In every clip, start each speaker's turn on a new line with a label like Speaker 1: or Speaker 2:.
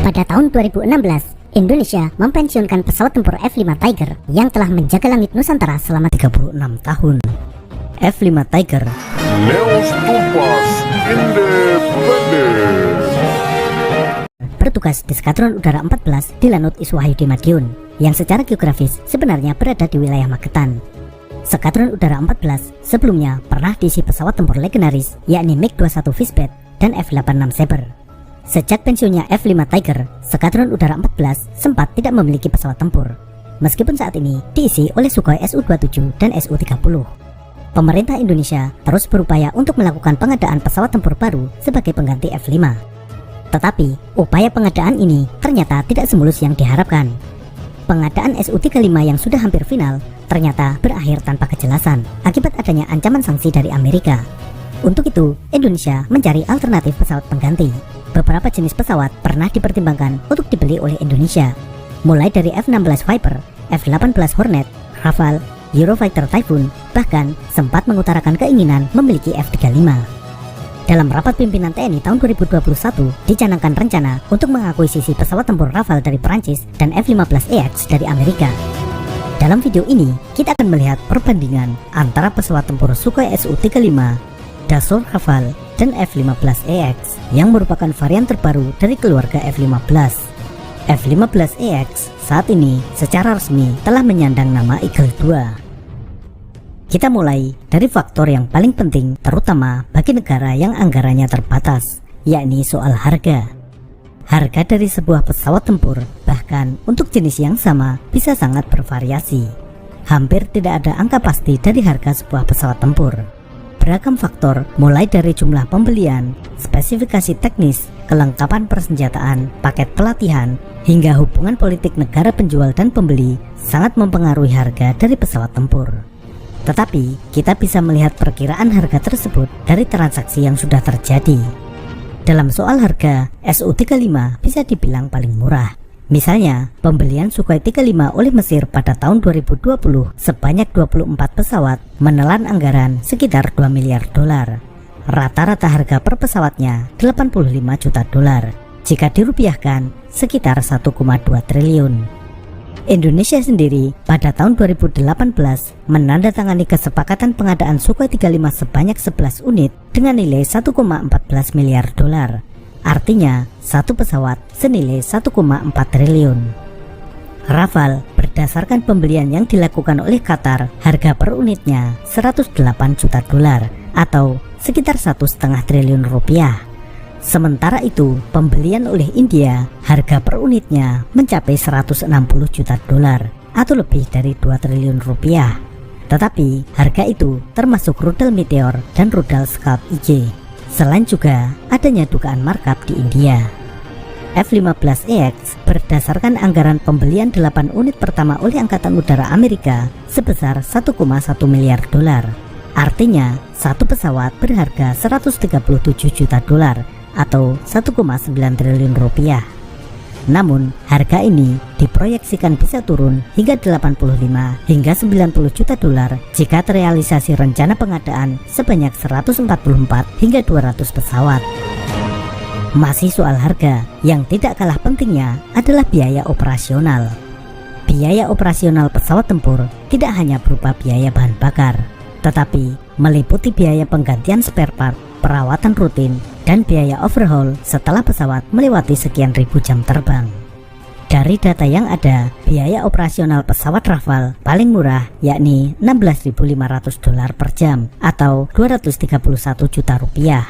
Speaker 1: Pada tahun 2016, Indonesia mempensiunkan pesawat tempur F-5 Tiger yang telah menjaga langit Nusantara selama 36 tahun.
Speaker 2: F-5 Tiger
Speaker 3: Leos Tumpas Independen
Speaker 1: bertugas di Skadron Udara 14 di Lanut Iswahyudi Madiun, yang secara geografis sebenarnya berada di wilayah Magetan. Skadron Udara 14 sebelumnya pernah diisi pesawat tempur legendaris, yakni MiG-21 Fishbat dan F-86 Sabre. Sejak pensiunnya F-5 Tiger, Skadron Udara 14 sempat tidak memiliki pesawat tempur, meskipun saat ini diisi oleh Sukhoi Su-27 dan Su-30. Pemerintah Indonesia terus berupaya untuk melakukan pengadaan pesawat tempur baru sebagai pengganti F-5. Tetapi, upaya pengadaan ini ternyata tidak semulus yang diharapkan. Pengadaan Su-35 yang sudah hampir final ternyata berakhir tanpa kejelasan akibat adanya ancaman sanksi dari Amerika. Untuk itu, Indonesia mencari alternatif pesawat pengganti. Beberapa jenis pesawat pernah dipertimbangkan untuk dibeli oleh Indonesia, mulai dari F-16 Viper, F-18 Hornet, Rafale, Eurofighter Typhoon, bahkan sempat mengutarakan keinginan memiliki F-35. Dalam rapat pimpinan TNI tahun 2021, dicanangkan rencana untuk mengakuisisi pesawat tempur Rafale dari Perancis dan F-15EX dari Amerika. Dalam video ini, kita akan melihat perbandingan antara pesawat tempur Sukhoi Su-35, Dassault Rafale, dan F-15EX yang merupakan varian terbaru dari keluarga F-15. F-15EX saat ini secara resmi telah menyandang nama Eagle 2. Kita mulai dari faktor yang paling penting terutama bagi negara yang anggarannya terbatas, yakni soal harga. Harga dari sebuah pesawat tempur, bahkan untuk jenis yang sama, bisa sangat bervariasi. Hampir tidak ada angka pasti dari harga sebuah pesawat tempur. Beragam faktor mulai dari jumlah pembelian, spesifikasi teknis, kelengkapan persenjataan, paket pelatihan, hingga hubungan politik negara penjual dan pembeli sangat mempengaruhi harga dari pesawat tempur. Tetapi, kita bisa melihat perkiraan harga tersebut dari transaksi yang sudah terjadi. Dalam soal harga, Su-35 bisa dibilang paling murah. Misalnya, pembelian Sukhoi 35 oleh Mesir pada tahun 2020 sebanyak 24 pesawat menelan anggaran sekitar 2 miliar dolar. Rata-rata harga per pesawatnya 85 juta dolar. Jika dirupiahkan, sekitar 1,2 triliun. Indonesia sendiri pada tahun 2018 menandatangani kesepakatan pengadaan Sukhoi 35 sebanyak 11 unit dengan nilai 1,14 miliar dolar. Artinya, satu pesawat senilai 1,4 triliun. Rafale berdasarkan pembelian yang dilakukan oleh Qatar, harga per unitnya 108 juta dolar atau sekitar 1,5 triliun rupiah. Sementara itu, pembelian oleh India, harga per unitnya mencapai 160 juta dolar atau lebih dari 2 triliun rupiah. Tetapi, harga itu termasuk rudal Meteor dan rudal Scalp IJ. Selain juga adanya dugaan markup di India. F-15EX berdasarkan anggaran pembelian 8 unit pertama oleh Angkatan Udara Amerika sebesar 1,1 miliar dolar. Artinya, satu pesawat berharga 137 juta dolar atau 1,9 triliun rupiah. Namun, harga ini diproyeksikan bisa turun hingga 85 hingga 90 juta dolar jika terrealisasi rencana pengadaan sebanyak 144 hingga 200 pesawat. Masih soal harga, yang tidak kalah pentingnya adalah biaya operasional. Biaya operasional pesawat tempur tidak hanya berupa biaya bahan bakar, tetapi meliputi biaya penggantian spare part, perawatan rutin, dan biaya overhaul setelah pesawat melewati sekian ribu jam terbang. Dari data yang ada, biaya operasional pesawat Rafale paling murah yakni 16.500 dolar per jam atau 231 juta rupiah.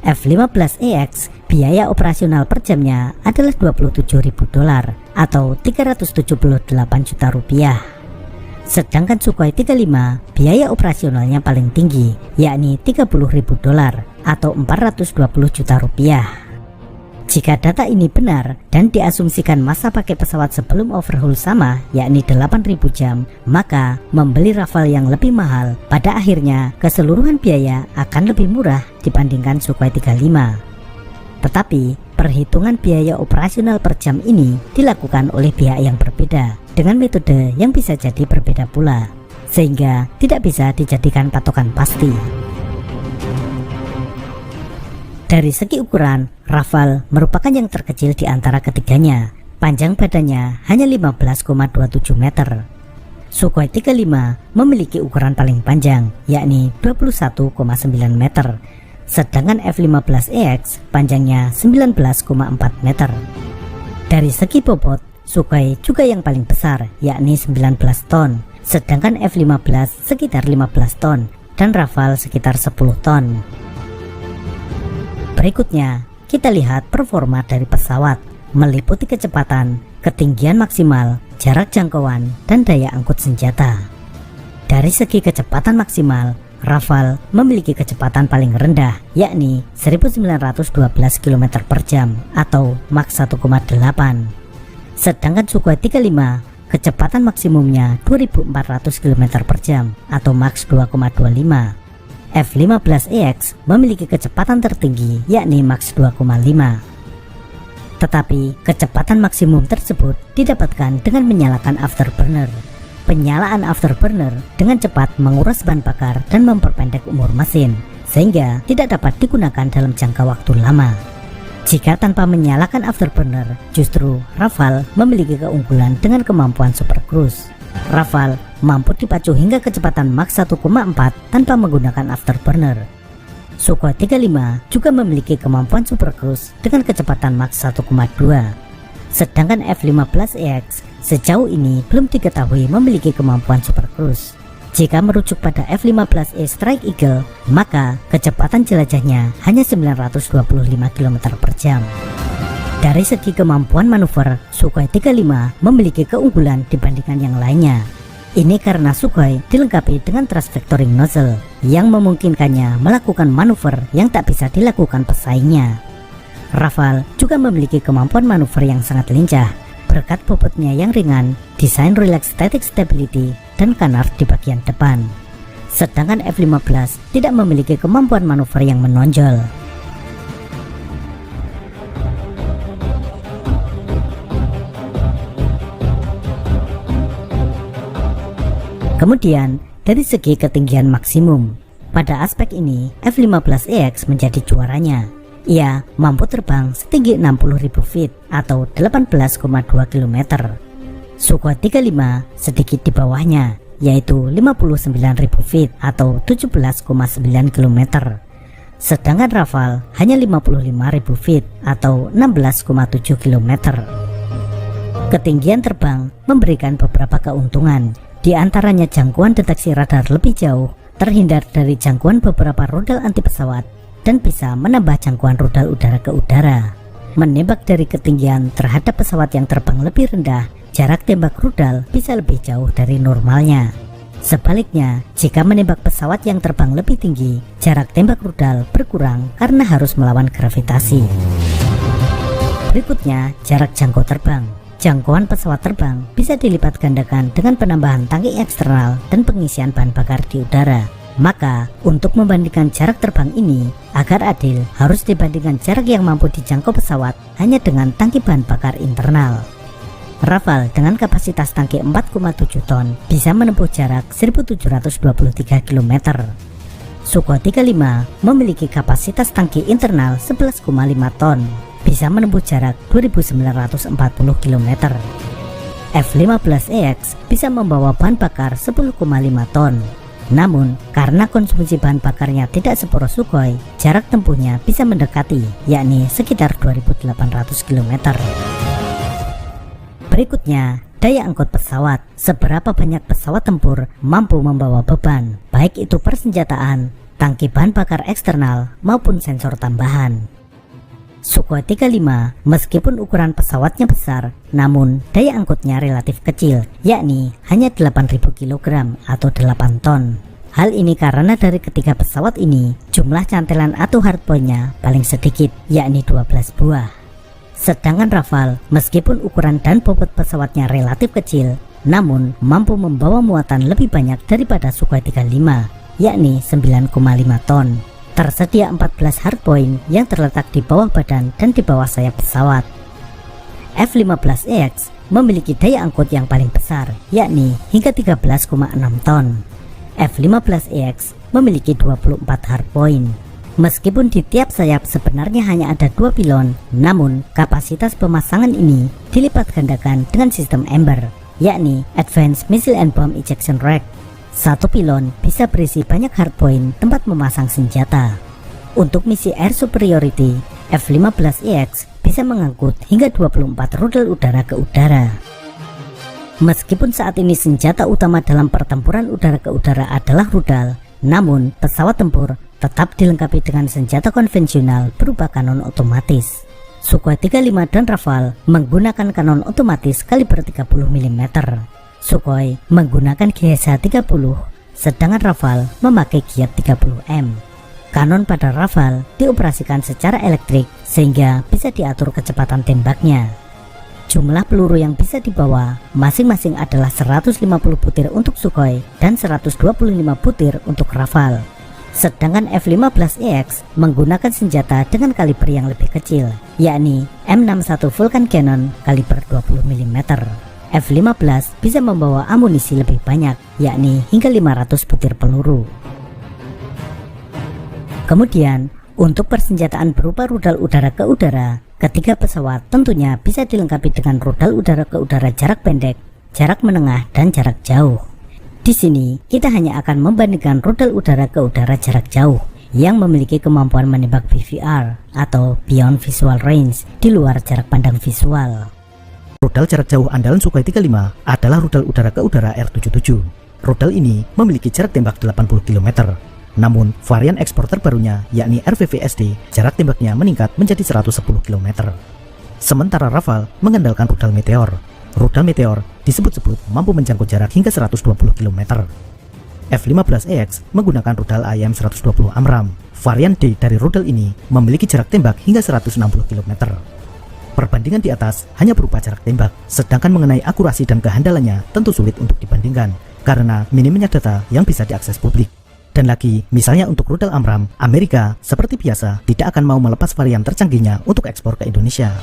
Speaker 1: F-15EX biaya operasional per jamnya adalah 27.000 dolar atau 378 juta rupiah. Sedangkan Sukhoi 35 biaya operasionalnya paling tinggi yakni 30.000 dolar atau 420 juta rupiah. Jika data ini benar dan diasumsikan masa pakai pesawat sebelum overhaul sama yakni 8.000 jam, maka membeli Rafale yang lebih mahal pada akhirnya keseluruhan biaya akan lebih murah dibandingkan Sukhoi 35. Tetapi perhitungan biaya operasional per jam ini dilakukan oleh pihak yang berbeda dengan metode yang bisa jadi berbeda pula, sehingga tidak bisa dijadikan patokan pasti. Dari segi ukuran, Rafale merupakan yang terkecil di antara ketiganya. Panjang badannya hanya 15,27 meter. Sukhoi 35 memiliki ukuran paling panjang, yakni 21,9 meter. Sedangkan F-15EX panjangnya 19,4 meter. Dari segi bobot, Sukhoi juga yang paling besar, yakni 19 ton. Sedangkan F-15 sekitar 15 ton dan Rafale sekitar 10 ton. Berikutnya, kita lihat performa dari pesawat, meliputi kecepatan, ketinggian maksimal, jarak jangkauan, dan daya angkut senjata. Dari segi kecepatan maksimal, Rafale memiliki kecepatan paling rendah, yakni 1912 km per jam atau Mach 1,8. Sedangkan Sukhoi 35 kecepatan maksimumnya 2400 km per jam atau Mach 2,25. F-15EX memiliki kecepatan tertinggi yakni Mach 2,5. Tetapi kecepatan maksimum tersebut didapatkan dengan menyalakan afterburner. Penyalaan afterburner dengan cepat menguras bahan bakar dan memperpendek umur mesin, sehingga tidak dapat digunakan dalam jangka waktu lama. Jika tanpa menyalakan afterburner, justru Rafale memiliki keunggulan dengan kemampuan super cruise. Rafale mampu dipacu hingga kecepatan Mach 1,4 tanpa menggunakan afterburner. Sukhoi 35 juga memiliki kemampuan super cruise dengan kecepatan Mach 1,2. Sedangkan F-15EX sejauh ini belum diketahui memiliki kemampuan super cruise. Jika merujuk pada F-15E Strike Eagle, maka kecepatan jelajahnya hanya 925 km per jam. Dari segi kemampuan manuver, Sukhoi 35 memiliki keunggulan dibandingkan yang lainnya. Ini karena Sukhoi dilengkapi dengan thrust vectoring nozzle yang memungkinkannya melakukan manuver yang tak bisa dilakukan pesaingnya. Rafale juga memiliki kemampuan manuver yang sangat lincah berkat bobotnya yang ringan, desain relax static stability, dan canard di bagian depan. Sedangkan F-15 tidak memiliki kemampuan manuver yang menonjol. Kemudian, dari segi ketinggian maksimum, pada aspek ini F-15EX menjadi juaranya. Ia mampu terbang setinggi 60.000 feet atau 18,2 km. Sukhoi 35 sedikit di bawahnya, yaitu 59.000 feet atau 17,9 km. Sedangkan Rafale hanya 55.000 feet atau 16,7 km. Ketinggian terbang memberikan beberapa keuntungan. Di antaranya jangkauan deteksi radar lebih jauh, terhindar dari jangkauan beberapa rudal anti pesawat, dan bisa menambah jangkauan rudal udara ke udara. Menembak dari ketinggian terhadap pesawat yang terbang lebih rendah, jarak tembak rudal bisa lebih jauh dari normalnya. Sebaliknya, jika menembak pesawat yang terbang lebih tinggi, jarak tembak rudal berkurang karena harus melawan gravitasi. Berikutnya, jarak jangkau terbang. Jangkauan pesawat terbang bisa dilipat gandakan dengan penambahan tangki eksternal dan pengisian bahan bakar di udara. Maka, untuk membandingkan jarak terbang ini, agar adil harus dibandingkan jarak yang mampu dijangkau pesawat hanya dengan tangki bahan bakar internal. Rafale dengan kapasitas tangki 4,7 ton bisa menempuh jarak 1723 km. Sukhoi 35 memiliki kapasitas tangki internal 11,5 ton, bisa menempuh jarak 2940 km. F-15EX bisa membawa bahan bakar 10,5 ton. Namun, karena konsumsi bahan bakarnya tidak seporos Sukhoi, jarak tempuhnya bisa mendekati, yakni sekitar 2800 km. Berikutnya, daya angkut pesawat. Seberapa banyak pesawat tempur mampu membawa beban, baik itu persenjataan, tangki bahan bakar eksternal, maupun sensor tambahan. Sukhoi 35 meskipun ukuran pesawatnya besar, namun daya angkutnya relatif kecil, yakni hanya 8.000 kg atau 8 ton. Hal ini karena dari ketiga pesawat ini, jumlah cantelan atau hardpointnya paling sedikit, yakni 12 buah. Sedangkan Rafale meskipun ukuran dan bobot pesawatnya relatif kecil, namun mampu membawa muatan lebih banyak daripada Sukhoi 35, yakni 9,5 ton. Tersedia 14 hardpoint yang terletak di bawah badan dan di bawah sayap pesawat. F-15EX memiliki daya angkut yang paling besar, yakni hingga 13,6 ton. F-15EX memiliki 24 hardpoint. Meskipun di tiap sayap sebenarnya hanya ada 2 pilon, namun kapasitas pemasangan ini dilipat gandakan dengan sistem Ember, yakni Advanced Missile and Bomb Ejection Rack. Satu pilon bisa berisi banyak hardpoint tempat memasang senjata. Untuk misi Air Superiority, F-15EX bisa mengangkut hingga 24 rudal udara ke udara. Meskipun saat ini senjata utama dalam pertempuran udara ke udara adalah rudal, namun pesawat tempur tetap dilengkapi dengan senjata konvensional berupa kanon otomatis. Sukhoi 35 dan Rafale menggunakan kanon otomatis kaliber 30 mm. Sukhoi menggunakan GSH-30, sedangkan Rafale memakai Giat 30M. Kanon pada Rafale dioperasikan secara elektrik sehingga bisa diatur kecepatan tembaknya. Jumlah peluru yang bisa dibawa masing-masing adalah 150 butir untuk Sukhoi dan 125 butir untuk Rafale. Sedangkan F-15EX menggunakan senjata dengan kaliber yang lebih kecil, yakni M61 Vulcan Cannon kaliber 20 mm. F-15 bisa membawa amunisi lebih banyak, yakni hingga 500 butir peluru. Kemudian, untuk persenjataan berupa rudal udara ke udara, ketiga pesawat tentunya bisa dilengkapi dengan rudal udara ke udara jarak pendek, jarak menengah, dan jarak jauh. Di sini, kita hanya akan membandingkan rudal udara ke udara jarak jauh yang memiliki kemampuan menembak BVR atau Beyond Visual Range, di luar jarak pandang visual.
Speaker 2: Rudal jarak jauh andalan Sukhoi 35 adalah rudal udara ke udara R-77. Rudal ini memiliki jarak tembak 80 km. Namun, varian ekspor terbarunya, yakni RVVSD, jarak tembaknya meningkat menjadi 110 km. Sementara Rafale mengandalkan rudal Meteor. Rudal Meteor disebut-sebut mampu menjangkau jarak hingga 120 km. F-15EX menggunakan rudal AIM-120 AMRAAM. Varian D dari rudal ini memiliki jarak tembak hingga 160 km. Perbandingan di atas hanya berupa jarak tembak, sedangkan mengenai akurasi dan kehandalannya tentu sulit untuk dibandingkan, karena minimnya data yang bisa diakses publik. Dan lagi, misalnya untuk rudal AMRAAM, Amerika seperti biasa tidak akan mau melepas varian tercanggihnya untuk ekspor ke Indonesia.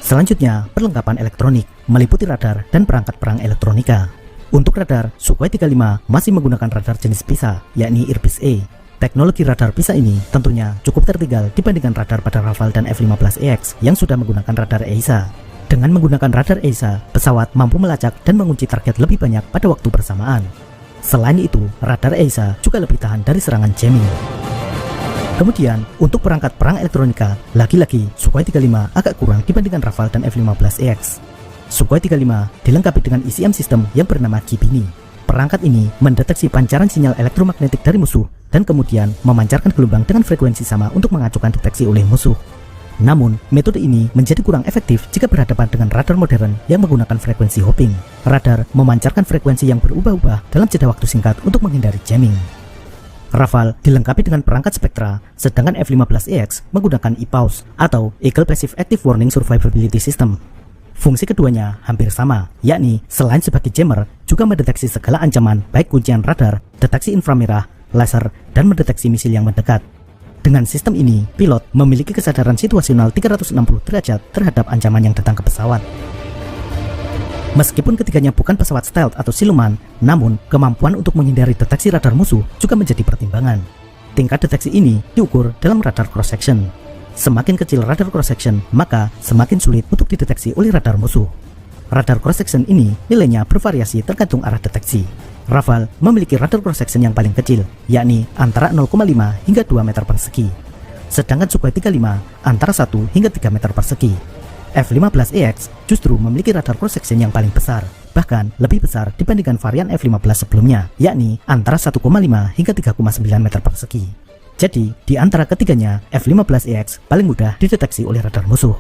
Speaker 2: Selanjutnya, perlengkapan elektronik, meliputi radar dan perangkat perang elektronika. Untuk radar, Sukhoi 35 masih menggunakan radar jenis PISA, yakni IRBIS-A. Teknologi radar PISA ini tentunya cukup tertinggal dibandingkan radar pada Rafale dan F-15EX yang sudah menggunakan radar EISA. Dengan menggunakan radar EISA, pesawat mampu melacak dan mengunci target lebih banyak pada waktu bersamaan. Selain itu, radar EISA juga lebih tahan dari serangan jamming. Kemudian, untuk perangkat perang elektronika, lagi-lagi Sukhoi 35 agak kurang dibandingkan Rafale dan F-15EX. Sukhoi 35 dilengkapi dengan ECM sistem yang bernama Kibini. Perangkat ini mendeteksi pancaran sinyal elektromagnetik dari musuh dan kemudian memancarkan gelombang dengan frekuensi sama untuk mengacukan deteksi oleh musuh. Namun, metode ini menjadi kurang efektif jika berhadapan dengan radar modern yang menggunakan frekuensi hopping. Radar memancarkan frekuensi yang berubah-ubah dalam jeda waktu singkat untuk menghindari jamming. Rafale dilengkapi dengan perangkat Spectra, sedangkan F-15EX menggunakan EPAWS atau Eagle Passive Active Warning Survivability System. Fungsi keduanya hampir sama, yakni selain sebagai jammer, juga mendeteksi segala ancaman baik kuncian radar, deteksi inframerah, laser, dan mendeteksi misil yang mendekat. Dengan sistem ini, pilot memiliki kesadaran situasional 360 derajat terhadap ancaman yang datang ke pesawat. Meskipun ketiganya bukan pesawat stealth atau siluman, namun kemampuan untuk menghindari deteksi radar musuh juga menjadi pertimbangan. Tingkat deteksi ini diukur dalam radar cross-section. Semakin kecil radar cross-section, maka semakin sulit untuk dideteksi oleh radar musuh. Radar cross-section ini nilainya bervariasi tergantung arah deteksi. Rafale memiliki radar cross-section yang paling kecil, yakni antara 0,5 hingga 2 meter persegi. Sedangkan Sukhoi 35 antara 1 hingga 3 meter persegi. F-15EX justru memiliki radar cross-section yang paling besar, bahkan lebih besar dibandingkan varian F-15 sebelumnya, yakni antara 1,5 hingga 3,9 meter persegi. Jadi, di antara ketiganya, F-15EX paling mudah dideteksi oleh radar musuh.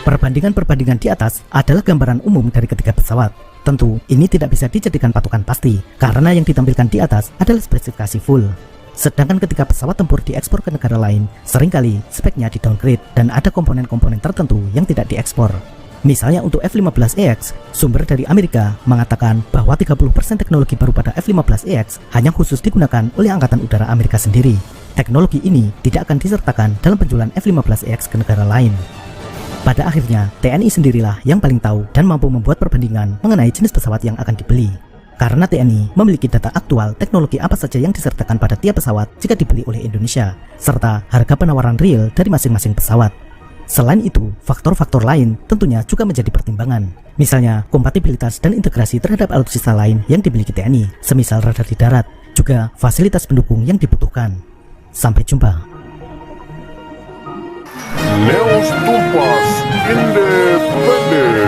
Speaker 2: Perbandingan-perbandingan di atas adalah gambaran umum dari ketiga pesawat. Tentu, ini tidak bisa dijadikan patokan pasti, karena yang ditampilkan di atas adalah spesifikasi full. Sedangkan ketika pesawat tempur diekspor ke negara lain, seringkali speknya di-downgrade dan ada komponen-komponen tertentu yang tidak diekspor. Misalnya untuk F-15EX, sumber dari Amerika mengatakan bahwa 30% teknologi baru pada F-15EX hanya khusus digunakan oleh Angkatan Udara Amerika sendiri. Teknologi ini tidak akan disertakan dalam penjualan F-15EX ke negara lain. Pada akhirnya, TNI sendirilah yang paling tahu dan mampu membuat perbandingan mengenai jenis pesawat yang akan dibeli. Karena TNI memiliki data aktual teknologi apa saja yang disertakan pada tiap pesawat jika dibeli oleh Indonesia, serta harga penawaran real dari masing-masing pesawat. Selain itu, faktor-faktor lain tentunya juga menjadi pertimbangan. Misalnya, kompatibilitas dan integrasi terhadap alutsista lain yang dimiliki TNI, semisal radar di darat, juga fasilitas pendukung yang dibutuhkan. Sampai jumpa.
Speaker 3: Leos Tumpas Independent.